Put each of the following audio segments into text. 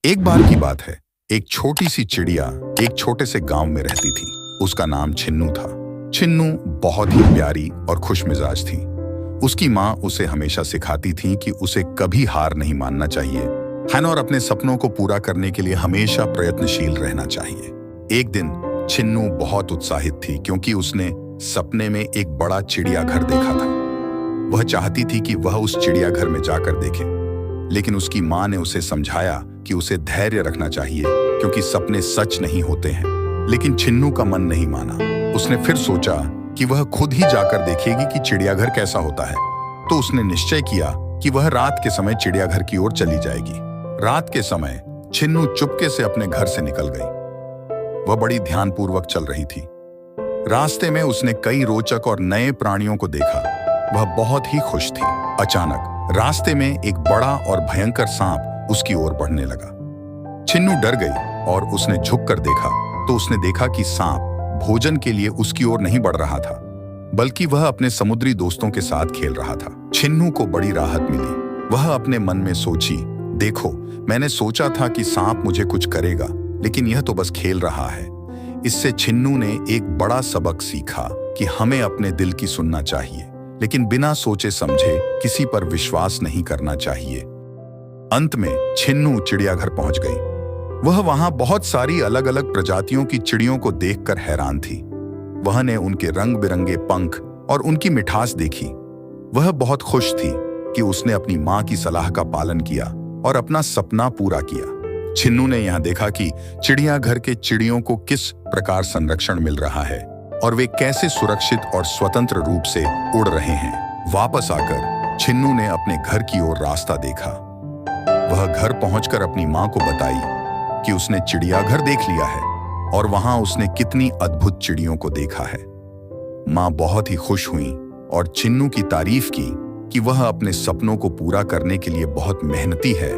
एक बार की बात है, एक छोटी सी चिड़िया एक छोटे से गांव में रहती थी। उसका नाम छिन्नू था। छिन्नू बहुत ही प्यारी और खुशमिजाज थी। उसकी माँ उसे हमेशा सिखाती थी कि उसे कभी हार नहीं मानना चाहिए, है ना, और अपने सपनों को पूरा करने के लिए हमेशा प्रयत्नशील रहना चाहिए। एक दिन छिन्नू बहुत उत्साहित थी क्योंकि उसने सपने में एक बड़ा चिड़ियाघर देखा था। वह चाहती थी कि वह उस चिड़ियाघर में जाकर देखे, लेकिन उसकी माँ ने उसे समझाया कि उसे धैर्य रखना चाहिए क्योंकि सपने सच नहीं होते हैं। लेकिन छिन्नू का मन नहीं माना। उसने फिर सोचा कि वह खुद ही जाकर देखेगी कि चिड़ियाघर कैसा होता है। तो उसने निश्चय किया कि वह रात के समय चिड़ियाघर की ओर चली जाएगी। रात के समय छिन्नू चुपके से अपने घर से निकल गई। वह बड़ी ध्यानपूर्वक चल रही थी। रास्ते में उसने कई रोचक और नए प्राणियों को देखा। वह बहुत ही खुश थी। अचानक रास्ते में एक बड़ा और भयंकर सांप उसकी ओर बढ़ने लगा। छिन्नू डर गई और उसने झुककर देखा तो उसने देखा कि सांप भोजन के लिए उसकी ओर नहीं बढ़ रहा था, बल्कि वह अपने समुद्री दोस्तों के साथ खेल रहा था। छिन्नू को बड़ी राहत मिली। वह अपने मन में सोची, देखो, मैंने सोचा था कि सांप मुझे कुछ करेगा, लेकिन यह तो बस खेल रहा है। इससे छिन्नू ने एक बड़ा सबक सीखा कि हमें अपने दिल की सुनना चाहिए, लेकिन बिना सोचे समझे किसी पर विश्वास नहीं करना चाहिए। अंत में छिन्नू चिड़ियाघर पहुंच गई। वह वहां बहुत सारी अलग अलग प्रजातियों की चिड़ियों को देखकर हैरान थी। वह ने उनके रंग बिरंगे पंख और उनकी मिठास देखी। वह बहुत खुश थी कि उसने अपनी माँ की सलाह का पालन किया और अपना सपना पूरा किया। छिन्नू ने यहाँ देखा कि चिड़ियाघर के चिड़ियों को किस प्रकार संरक्षण मिल रहा है और वे कैसे सुरक्षित और स्वतंत्र रूप से उड़ रहे हैं। वापस आकर छिन्नू ने अपने घर की ओर रास्ता देखा। वह घर पहुंचकर अपनी मां को बताई कि उसने चिड़ियाघर देख लिया है और वहां उसने कितनी अद्भुत चिड़ियों को देखा है। मां बहुत ही खुश हुई और छिन्नू की तारीफ की कि वह अपने सपनों को पूरा करने के लिए बहुत मेहनती है।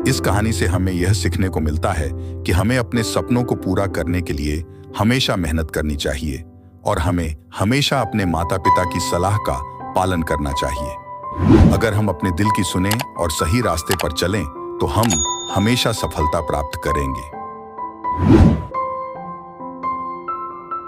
इस कहानी से हमें यह सीखने को मिलता है कि हमें अपने सपनों को पूरा करने के लिए हमेशा मेहनत करनी चाहिए और हमें हमेशा अपने माता पिता की सलाह का पालन करना चाहिए। अगर हम अपने दिल की सुने और सही रास्ते पर चलें, तो हम हमेशा सफलता प्राप्त करेंगे।